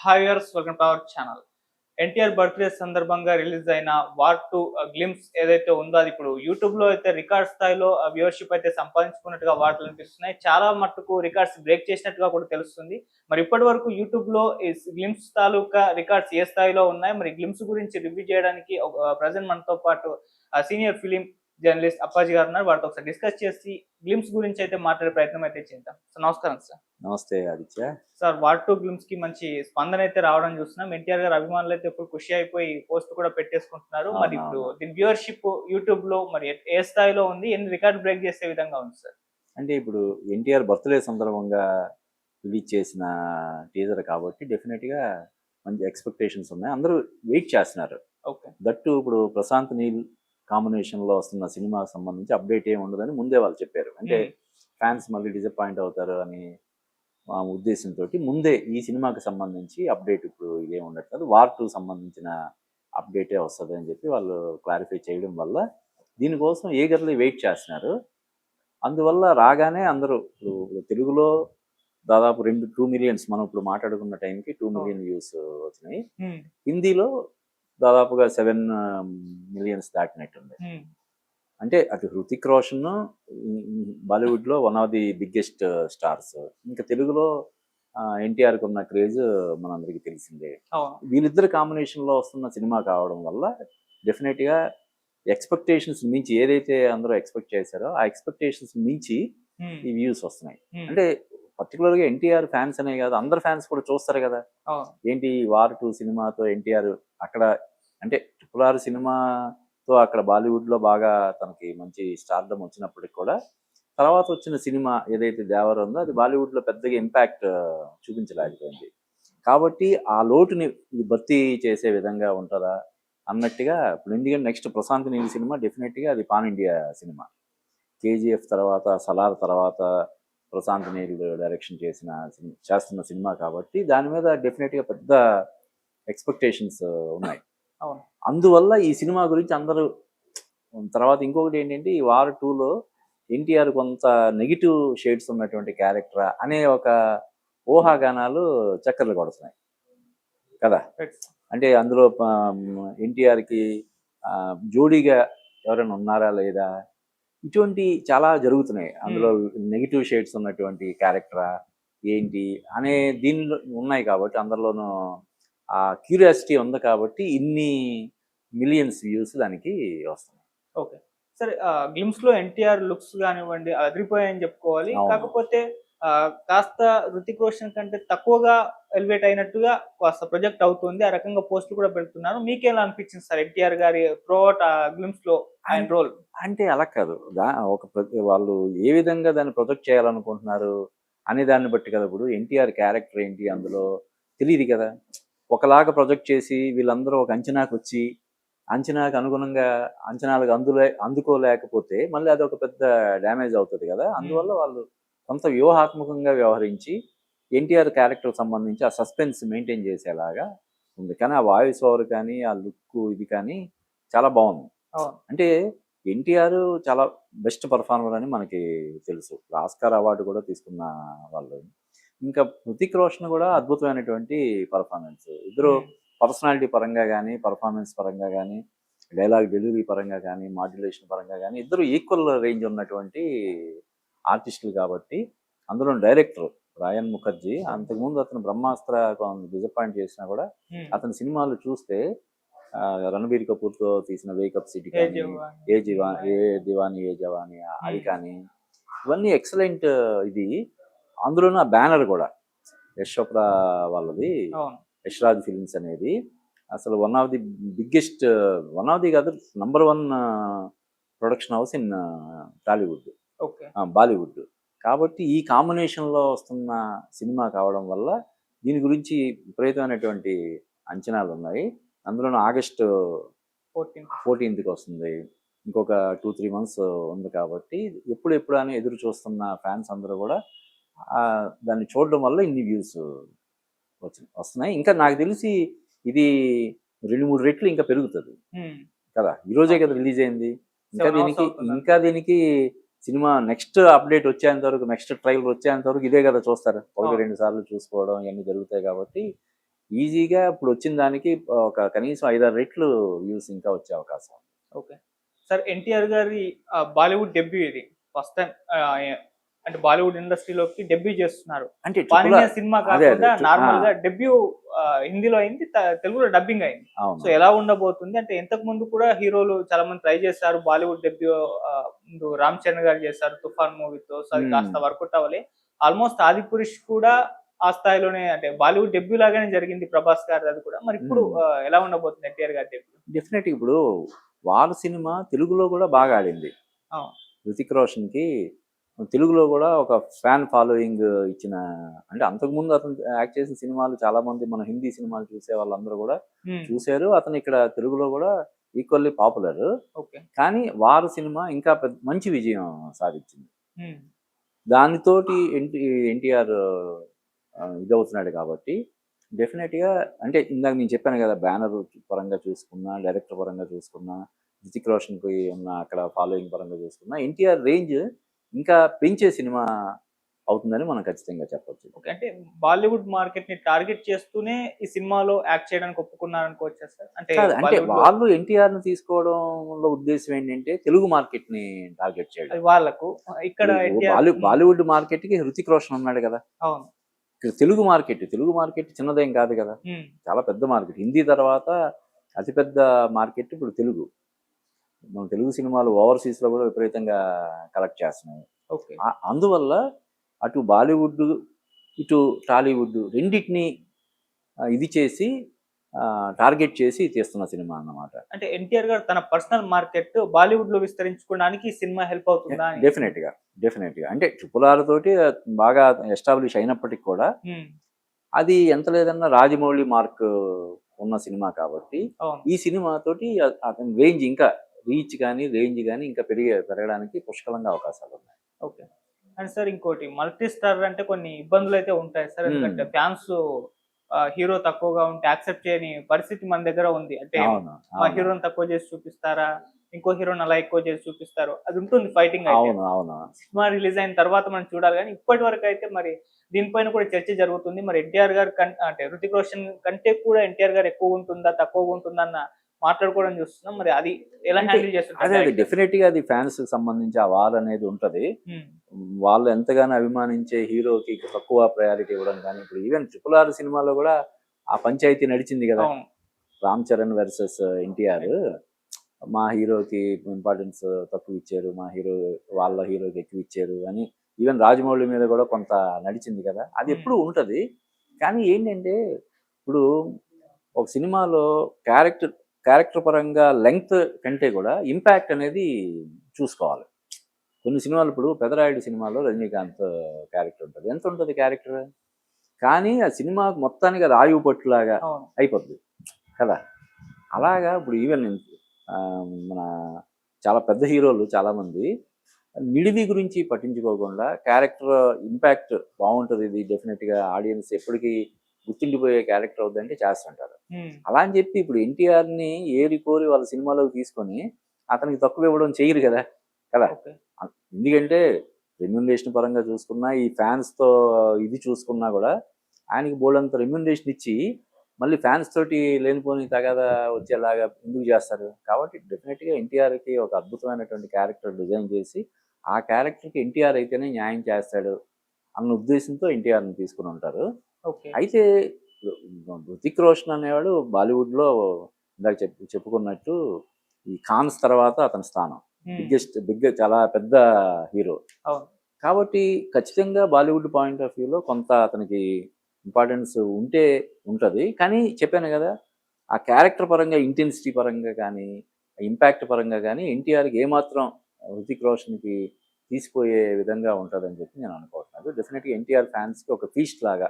Hi viewers, welcome to our channel. NTR birthday సందర్భంగా release అయిన 'war 2' glimpse ఏదైతే ఉందో అది ఇప్పుడు యూట్యూబ్‌లో అయితే రికార్డ్ స్థాయిలో వ్యూవర్‌షిప్ అయితే సంపాదించుకున్నట్టుగా వార్తలు వినిపిస్తున్నాయి. చాలా మట్టుకు రికార్డ్స్ బ్రేక్ చేసినట్టుగా కూడా తెలుస్తుంది. మరి ఇప్పటివరకు యూట్యూబ్‌లో ఈ గ్లింప్స్ తాలూకా రికార్డ్స్ ఏ స్థాయిలో ఉన్నాయి? మరి గ్లింప్స్ గురించి రివ్యూ చేయడానికి ప్రెజెంట్ మనతో పాటు సీనియర్ ఫిల్మ్ జర్నలిస్ట్ అప్పాజీ గారు ఉన్నారు. వారితో ఒకసారి డిస్కస్ చేసి గ్లింప్స్ గురించి అయితే మాట్లాడే ప్రయత్నం అయితే చేద్దాం. సో నమస్కారం సార్. నమస్తే ఆదిత్య. సార్, 'వార్ 2' గ్లింప్స్ కి మంచి స్పందన అయితే రావడం చూస్తున్నాం. ఎన్టీఆర్ గారి అభిమానులు అయితే ఇప్పుడు ఖుషి అయిపోయి పోస్ట్ కూడా పెట్టేసుకుంటున్నారు. మరి ఇప్పుడు అవునవును. దీని వ్యూవర్‌షిప్ యూట్యూబ్ లో మరి ఏ స్థాయిలో ఉంది? ఎన్ని రికార్డ్ బ్రేక్ చేసే విధంగా ఉంది సార్? అంటే ఇప్పుడు ఎన్టీఆర్ బర్త్‌డే సందర్భంగా రిలీజ్ చేసిన టీజర్ కాబట్టి డెఫినెట్‌గా మంచి ఎక్స్‌పెక్టేషన్స్ ఉన్నాయి. అందరూ వెయిట్ చేస్తున్నారు. ఓకే. దట్టు ఇప్పుడు ప్రశాంత్ నీల్ కాంబినేషన్‌లో వస్తున్న సినిమాకి సంబంధించి అప్డేట్ ఏమి ఉండదని ముందే వాళ్ళు చెప్పారు. అంటే ఫ్యాన్స్ మళ్ళీ డిసప్పాయింట్ అవుతారు అని ఆ ఉద్దేశంతోటి ముందే ఈ సినిమాకి సంబంధించి అప్డేట్ ఇప్పుడు ఇదేమి ఉండట్లేదు. 'వార్ 2' సంబంధించిన అప్డేటే వస్తదని చెప్పి వాళ్ళు క్లారిఫై చేయడం వల్ల దీనికోసం ఈగర్లీ వెయిట్ చేస్తున్నారు. అందువల్ల రాగానే అందరూ ఇప్పుడు తెలుగులో దాదాపు 2 మిలియన్స్ మనం ఇప్పుడు మాట్లాడుకున్న టైంకి 2 మిలియన్ వ్యూస్ వచ్చినాయి. హిందీలో దాదాపుగా 7 మిలియన్స్ దాటినట్టుంది. అంటే అటు హృతిక్ రోషన్ బాలీవుడ్లో one of the biggest stars. ఇంకా తెలుగులో ఎన్టీఆర్కి ఉన్న క్రేజ్ మనందరికీ తెలిసిందే. వీళ్ళిద్దరు కాంబినేషన్లో వస్తున్న సినిమా కావడం వల్ల డెఫినెట్గా ఎక్స్పెక్టేషన్స్ మించి ఏదైతే అందరూ ఎక్స్పెక్ట్ చేశారో ఆ ఎక్స్పెక్టేషన్స్ మించి ఈ వ్యూస్ వస్తున్నాయి. అంటే పర్టికులర్గా ఎన్టీఆర్ ఫ్యాన్స్ అనే కాదు, అందరు ఫ్యాన్స్ కూడా చూస్తారు కదా. ఏంటి 'వార్ 2' సినిమాతో ఎన్టీఆర్ అక్కడ అంటే RRR సినిమాతో అక్కడ బాలీవుడ్లో బాగా తనకి మంచి స్టార్డమ్ వచ్చినప్పటికి కూడా తర్వాత వచ్చిన సినిమా ఏదైతే 'దేవర' ఉందో అది బాలీవుడ్లో పెద్దగా ఇంపాక్ట్ చూపించలేకపోయింది. కాబట్టి ఆ లోటుని భర్తీ చేసే విధంగా ఉంటుందా అన్నట్టుగా ఇప్పుడు ఎందుకంటే నెక్స్ట్ ప్రశాంత్ నీల్ సినిమా డెఫినెట్గా అది పాన్ ఇండియా సినిమా. KGF తర్వాత, 'సలార్' తర్వాత ప్రశాంత్ నీల్ డైరెక్షన్ చేస్తున్న సినిమా కాబట్టి దాని మీద డెఫినెట్గా పెద్ద ఎక్స్పెక్టేషన్స్ ఉన్నాయి. అందువల్ల ఈ సినిమా గురించి అందరూ తర్వాత ఇంకొకటి ఏంటంటే ఈ 'వార్ 2'లో ఎన్టీఆర్ కొంత నెగిటివ్ షేడ్స్ ఉన్నటువంటి క్యారెక్టర్ అనే ఒక ఊహాగానాలు చక్కర్లు కొడుతున్నాయి కదా. అంటే అందులో ఎన్టీఆర్కి జోడీగా ఎవరైనా ఉన్నారా లేదా ఇటువంటి చాలా జరుగుతున్నాయి. అందులో నెగిటివ్ షేడ్స్ ఉన్నటువంటి క్యారెక్టరా ఏంటి అనే దీనిలో ఉన్నాయి కాబట్టి అందరిలోనూ ఆ క్యూరియాసిటీ ఉంది కాబట్టి ఇన్ని మిలియన్స్ వ్యూస్ దానికి వస్తున్నాయి. ఓకే. సరే, గ్లిమ్స్ లో ఎన్టీఆర్ లుక్స్ కానివ్వండి అదిరిపోయాయని చెప్పుకోవాలి. కాకపోతే కాస్త హృతిక్ రోషన్ కంటే తక్కువగా ఎలివేట్ అయినట్టుగా కాస్త ప్రొజెక్ట్ అవుతుంది. ఆ రకంగా పోస్టులు కూడా పెడుతున్నారు. మీకేలా అనిపించింది సార్ ఎన్టీఆర్ గారి త్రూఅవుట్ గ్లిమ్స్ లో ఆయన రోల్? అంటే అలా కాదు, వాళ్ళు ఏ విధంగా దాన్ని ప్రొజెక్ట్ చేయాలనుకుంటున్నారు అనే దాన్ని బట్టి కదా. ఇప్పుడు ఎన్టీఆర్ క్యారెక్టర్ ఏంటి అందులో తెలియదు కదా. ఒకలాగా ప్రొజెక్ట్ చేసి వీళ్ళందరూ ఒక అంచనాకు వచ్చి అంచనాకు అనుగుణంగా అంచనాలకు అందుకోలేకపోతే మళ్ళీ అది ఒక పెద్ద డ్యామేజ్ అవుతుంది కదా. అందువల్ల వాళ్ళు కొంత వ్యూహాత్మకంగా వ్యవహరించి ఎన్టీఆర్ క్యారెక్టర్ సంబంధించి ఆ సస్పెన్స్ మెయింటైన్ చేసేలాగా ఉంది. కానీ ఆ వాయిస్ ఓవర్ కానీ ఆ లుక్ ఇది కానీ చాలా బాగుంది. అంటే ఎన్టీఆర్ చాలా బెస్ట్ పర్ఫార్మర్ అని మనకి తెలుసు. ఆస్కార్ అవార్డు కూడా తీసుకున్న వాళ్ళు. ఇంకా హృతిక్ రోషన్ కూడా అద్భుతమైనటువంటి పర్ఫార్మెన్స్. ఇద్దరు పర్సనాలిటీ పరంగా కానీ పర్ఫార్మెన్స్ పరంగా కానీ డైలాగ్ డెలివరీ పరంగా కానీ మాడ్యులేషన్ పరంగా కానీ ఇద్దరు ఈక్వల్ రేంజ్ ఉన్నటువంటి ఆర్టిస్టులు కాబట్టి. అందులో డైరెక్టర్ రాయన్ ముఖర్జీ అంతకుముందు అతను బ్రహ్మాస్త్ర డిసప్పాయింట్ చేసినా కూడా అతని సినిమాలు చూస్తే రణబీర్ కపూర్తో తీసిన వేకప్ సిటీ కానీ ఏ దివానీ ఏ జవానీ అది కానీ ఇవన్నీ ఎక్సలెంట్. ఇది అందులోనూ ఆ బ్యానర్ కూడా యశ్ చోప్రా వాళ్ళది, యశ్రాజ్ ఫిల్మ్స్ అనేది అసలు one of the biggest, one of the కాదు #1 production house in Tollywood, Bollywood. కాబట్టి ఈ కాంబినేషన్లో వస్తున్న సినిమా కావడం వల్ల దీని గురించి విపరీతమైనటువంటి అంచనాలు ఉన్నాయి. అందులోనూ ఆగస్టు 14కి వస్తుంది. ఇంకొక 2-3 months ఉంది కాబట్టి ఎప్పుడు అని ఎదురు చూస్తున్న ఫ్యాన్స్ అందరూ కూడా దాన్ని చూడడం వల్ల ఇన్ని వ్యూస్ వస్తున్నాయి. ఇంకా నాకు తెలిసి ఇది 2-3 రెట్లు ఇంకా పెరుగుతుంది కదా. ఈరోజే కదా రిలీజ్ అయింది. ఇంకా దీనికి సినిమా నెక్స్ట్ అప్డేట్ వచ్చేంత వరకు, నెక్స్ట్ ట్రైలర్ వచ్చేంత వరకు ఇదే కదా చూస్తారు. 1-2 సార్లు చూసుకోవడం ఇవన్నీ జరుగుతాయి కాబట్టి ఈజీగా ఇప్పుడు వచ్చిన దానికి ఒక కనీసం 5-6 రెట్లు వ్యూస్ ఇంకా వచ్చే అవకాశం. ఓకే. సార్ ఎన్టీఆర్ గారి బాలీవుడ్ డెబ్యూ ఇది. ఫస్ట్ టైమ్ అంటే బాలీవుడ్ ఇండస్ట్రీలోకి డెబ్యూ చేస్తున్నారు. అంటే పానినియా సినిమా అదే కాకుండా అదే నార్మల్ గా డెబ్యూ హిందీలో అయింది, తెలుగులో డబ్బింగ్ అయింది. సో అవును. ఎలా ఉండబోతుంది అంటే ఇంతకు ముందు కూడా హీరోలు చాలా మంది ట్రై చేశారు బాలీవుడ్ డెబ్యూ. ముందు రామ్ చరణ్ గారు చేశారు తుఫాన్ మూవీతో. సో అది కాస్త వర్కౌట్ అవ్వలే. ఆల్మోస్ట్ ఆదిపురుష్ కూడా ఆ స్థాయిలోనే అంటే బాలీవుడ్ డెబ్యూ లాగానే జరిగింది ప్రభాస్ గారి అది కూడా. మరి ఇప్పుడు ఎలా ఉండబోతుంది ఎన్టీఆర్ గారి డెబ్యూ? డెఫినెట్ ఇప్పుడు వాళ్ళ సినిమా తెలుగులో కూడా బాగా ఆడింది. అవును. హృతిక్ రోషన్ కి తెలుగులో కూడా ఒక ఫ్యాన్ ఫాలోయింగ్ ఇచ్చిన, అంటే అంతకుముందు అతను యాక్ట్ చేసిన సినిమాలు చాలా మంది మన హిందీ సినిమాలు చూసే వాళ్ళందరూ కూడా చూశారు. అతను ఇక్కడ తెలుగులో కూడా ఈక్వల్లీ పాపులర్. ఓకే. కానీ వారు సినిమా ఇంకా మంచి విజయం సాధించింది. దానితోటి ఎన్టీఆర్ ఇదవుతున్నాడు కాబట్టి డెఫినెట్గా, అంటే ఇందాక నేను చెప్పాను కదా, బ్యానర్ పరంగా చూసుకున్నా, డైరెక్టర్ పరంగా చూసుకున్నా, హృతిక్ రోషన్కి ఉన్న అక్కడ ఫాలోయింగ్ పరంగా చూసుకున్నా, ఎన్టీఆర్ రేంజ్ ఇంకా పెంచే సినిమా అవుతుందని మనం ఖచ్చితంగా చెప్పొచ్చు. ఓకే. అంటే బాలీవుడ్ మార్కెట్ ని టార్గెట్ చేస్తూనే ఈ సినిమాలో యాక్ట్ చేయడానికి ఒప్పుకున్నారు అనుకోవచ్చా సార్? అంటే వాళ్ళు ఎన్టీఆర్ ని తీసుకోవడంలో ఉద్దేశం ఏంటంటే తెలుగు మార్కెట్ ని టార్గెట్ చేయడం. వాళ్ళకు ఇక్కడ బాలీవుడ్ మార్కెట్ కి హృతిక్ రోషన్ ఉన్నాడు కదా. అవును. తెలుగు మార్కెట్ చిన్నదేం కాదు కదా, చాలా పెద్ద మార్కెట్. హిందీ తర్వాత అతిపెద్ద మార్కెట్ ఇప్పుడు తెలుగు. మన తెలుగు సినిమాలు ఓవర్సీస్ లో కూడా విపరీతంగా కలెక్ట్ చేస్తున్నాయి. అందువల్ల అటు బాలీవుడ్ ఇటు టాలీవుడ్ రెండింటిని ఇది చేసి టార్గెట్ చేసి తీస్తున్న సినిమా అన్నమాట. అంటే ఎన్టీఆర్ గారు తన పర్సనల్ మార్కెట్ బాలీవుడ్ లో విస్తరించుకోవడానికి సినిమా హెల్ప్ అవుతుందా? డెఫినెట్ గా అంటే RRR తోటి బాగా ఎస్టాబ్లిష్ అయినప్పటికీ కూడా అది ఎంత లేదన్నా రాజమౌళి మార్క్ ఉన్న సినిమా కాబట్టి ఈ సినిమా తోటి అతని రేంజ్ ఇంకా రీచ్ కానీ రేంజ్ కానీ ఇంకా పెరగడానికి పుష్కలంగా అవకాశాలు ఉన్నాయి. ఓకే. అండ్ సార్ ఇంకోటి, మల్టీ స్టార్ అంటే కొన్ని ఇబ్బందులు అయితే ఉంటాయి సార్. ఎందుకంటే ఫ్యాన్స్ హీరో తక్కువగా ఉంటే యాక్సెప్ట్ చేయని పరిస్థితి మన దగ్గర ఉంది. అంటే మా హీరోని తక్కువ చేసి చూపిస్తారా, ఇంకో హీరోని అలా ఎక్కువ చేసి చూపిస్తారు, అది ఉంటుంది ఫైటింగ్. సినిమా రిలీజ్ అయిన తర్వాత మనం చూడాలి. కానీ ఇప్పటి వరకు అయితే మరి దీనిపైన కూడా చర్చ జరుగుతుంది. మరి ఎన్టీఆర్ గారు అంటే హృతిక్ రోషన్ కంటే కూడా ఎన్టీఆర్ గారు ఎక్కువ ఉంటుందా తక్కువగా ఉంటుందా అన్న మాట్లాడుకోవడం చూస్తున్నాం. మరి అది ఎలా హ్యాండిల్ చేస్తారు? డెఫినెట్ గా అది ఫ్యాన్స్ కి సంబంధించి ఆ వార్ అనేది ఉంటది. వాళ్ళు ఎంతగానో అభిమానించే హీరోకి తక్కువ ప్రయారిటీ ఇవ్వడం కానీ, ఇప్పుడు ఈవెన్ RRR సినిమాలో కూడా ఆ పంచాయతీ నడిచింది కదా, రామ్ చరణ్ వర్సెస్ ఎన్టీఆర్. మా హీరోకి ఇంపార్టెన్స్ తక్కువ ఇచ్చారు, మా వాళ్ళ హీరోకి ఎక్కువ ఇచ్చారు అని ఈవెన్ రాజమౌళి మీద కూడా కొంత నడిచింది కదా. అది ఎప్పుడు ఉంటది. కానీ ఏంటంటే ఇప్పుడు ఒక సినిమాలో క్యారెక్టర్ పరంగా లెంగ్త్ కంటే కూడా ఇంపాక్ట్ అనేది చూసుకోవాలి. కొన్ని సినిమాలు, ఇప్పుడు పెదరాయుడు సినిమాలో రజనీకాంత్ క్యారెక్టర్ ఉంటుంది. ఎంత ఉంటుంది క్యారెక్టర్, కానీ ఆ సినిమా మొత్తానికి అది ఆయువు పట్టులాగా అయిపోద్ది కదా. అలాగా ఇప్పుడు ఈవెన్ మన చాలా పెద్ద హీరోలు చాలామంది నిడివి గురించి పట్టించుకోకుండా క్యారెక్టర్ ఇంపాక్ట్ బాగుంటుంది, ఇది డెఫినెట్గా ఆడియన్స్ ఎప్పటికీ గుర్తుండిపోయే క్యారెక్టర్ అవుతుందంటే చేస్తుంటారు. అలా అని చెప్పి ఇప్పుడు ఎన్టీఆర్ని ఏరి కోరి వాళ్ళ సినిమాలోకి తీసుకొని అతనికి తక్కువ ఇవ్వడం చేయరు కదా. ఎందుకంటే రెమ్యూనరేషన్ పరంగా చూసుకున్నా, ఈ ఫ్యాన్స్తో ఇది చూసుకున్నా కూడా ఆయనకి బోల్డంత రెమ్యూనరేషన్ ఇచ్చి మళ్ళీ ఫ్యాన్స్ తోటి లేనిపోని తగాదా వచ్చేలాగా ఎందుకు చేస్తారు. కాబట్టి డెఫినెట్గా ఎన్టీఆర్కి ఒక అద్భుతమైనటువంటి క్యారెక్టర్ డిజైన్ చేసి ఆ క్యారెక్టర్కి ఎన్టీఆర్ అయితేనే న్యాయం చేస్తాడు అన్న ఉద్దేశంతో ఎన్టీఆర్ని తీసుకుని ఉంటారు. అయితే హృతిక్ రోషన్ అనేవాడు బాలీవుడ్లో ఇందాక చెప్పుకున్నట్టు ఈ ఖాన్స్ తర్వాత అతని స్థానం చాలా పెద్ద హీరో కాబట్టి ఖచ్చితంగా బాలీవుడ్ పాయింట్ ఆఫ్ వ్యూలో కొంత అతనికి ఇంపార్టెన్స్ ఉంటుంది. కానీ చెప్పాను కదా, ఆ క్యారెక్టర్ పరంగా, ఇంటెన్సిటీ పరంగా కానీ, ఇంపాక్ట్ పరంగా కానీ ఎన్టీఆర్కి ఏమాత్రం హృతిక్ రోషన్కి తీసిపోయే విధంగా ఉంటుందని చెప్పి నేను అనుకుంటున్నాను. డెఫినెట్గా ఎన్టీఆర్ ఫ్యాన్స్కి ఒక ఫీస్ట్ లాగా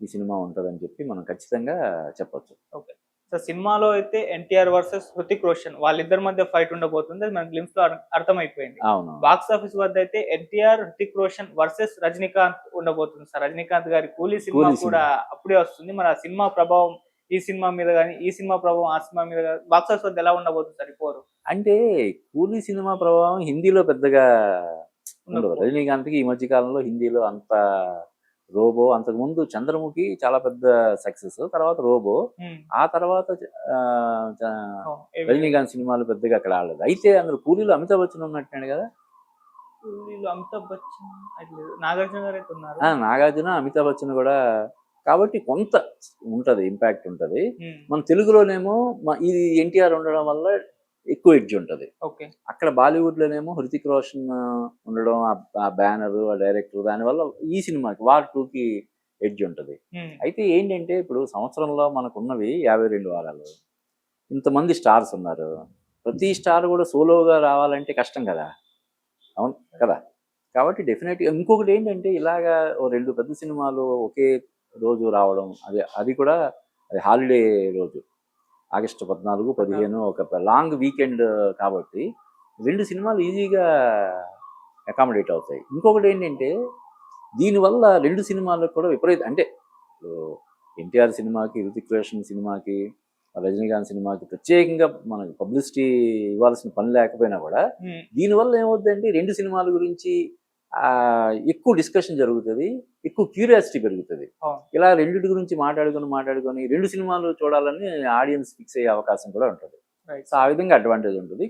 ఈ సినిమా ఉంటుందని చెప్పి మనం ఖచ్చితంగా చెప్పొచ్చు. ఓకే. సో సినిమాలో అయితే ఎన్టీఆర్ వర్సెస్ హృతిక్ రోషన్ వాళ్ళిద్దరి మధ్య ఫైట్ ఉండబోతుంది, అది మన గ్లిమ్స్ లో అర్థమైపోయింది. అవును. బాక్స్ ఆఫీస్ వద్ద అయితే ఎన్టీఆర్ హృతిక్ రోషన్ వర్సెస్ రజనీకాంత్ ఉండబోతుంది సార్. రజనీకాంత్ గారి కూలీ సినిమా కూడా అప్పుడే వస్తుంది. మరి ఆ సినిమా ప్రభావం ఈ సినిమా మీద కానీ, ఈ సినిమా ప్రభావం ఆ సినిమా మీద బాక్స్ ఆఫీస్ వద్ద ఎలా ఉండబోతుంది సార్? ఇప్పుడు అంటే కూలీ సినిమా ప్రభావం హిందీలో పెద్దగా ఉండదు. రజనీకాంత్కి ఈ మధ్య కాలంలో హిందీలో అంత రోబో అంతకుముందు చంద్రముఖి చాలా పెద్ద సక్సెస్, తర్వాత రోబో, ఆ తర్వాత ఆ, రజనీకాంత్ సినిమాలు పెద్దగా అక్కడ ఆడలేదు. అయితే అందులో కూలీలో అమితాబ్ బచ్చన్ ఉన్నట్టున్నాడు కదా. వీళ్ళు అమితాబ్ బచ్చన్ అట్లేదు, నాగార్జున గారు అయితే ఉన్నారు. నాగార్జున, అమితాబ్ బచ్చన్ కూడా, కాబట్టి కొంత ఉంటది, ఇంపాక్ట్ ఉంటది. మన తెలుగులోనేమో ఇది ఎన్టీఆర్ ఉండడం వల్ల ఎక్కువ ఎడ్జ్ ఉంటది. ఓకే. అక్కడ బాలీవుడ్ లోనేమో హృతిక్ రోషన్ ఉండడం, ఆ బ్యానర్, ఆ డైరెక్టర్, దానివల్ల ఈ సినిమాకి వార్ 2కి ఎడ్జ్ ఉంటది. అయితే ఏంటంటే ఇప్పుడు సంవత్సరంలో మనకున్నవి 52 వారాలు, ఇంతమంది స్టార్స్ ఉన్నారు, ప్రతి స్టార్ కూడా సోలోగా రావాలంటే కష్టం కదా, అవును కదా. కాబట్టి డెఫినెట్గా ఇంకొకటి ఏంటంటే ఇలాగా ఓ 2 పెద్ద సినిమాలు ఒకే రోజు రావడం, అది కూడా అది హాలిడే రోజు, ఆగస్టు 14, 15 ఒక లాంగ్ వీకెండ్ కాబట్టి 2 సినిమాలు ఈజీగా అకామిడేట్ అవుతాయి. ఇంకొకటి ఏంటంటే దీనివల్ల 2 సినిమాలకు కూడా అంటే ఎన్టీఆర్ సినిమాకి, హృతిక్ రోషన్ సినిమాకి, రజనీకాంత్ సినిమాకి ప్రత్యేకంగా మనకి పబ్లిసిటీ ఇవ్వాల్సిన పని లేకపోయినా కూడా దీనివల్ల ఏమవుతుందంటే 2 సినిమాల గురించి ఎక్కువ డిస్కషన్ జరుగుతుంది, ఎక్కువ క్యూరియాసిటీ పెరుగుతుంది. ఇలా రెండింటి గురించి మాట్లాడుకొని 2 సినిమాలు చూడాలని ఆడియన్స్ ఫిక్స్ అయ్యే అవకాశం కూడా ఉంటుంది. సో ఆ విధంగా అడ్వాంటేజ్ ఉంటుంది.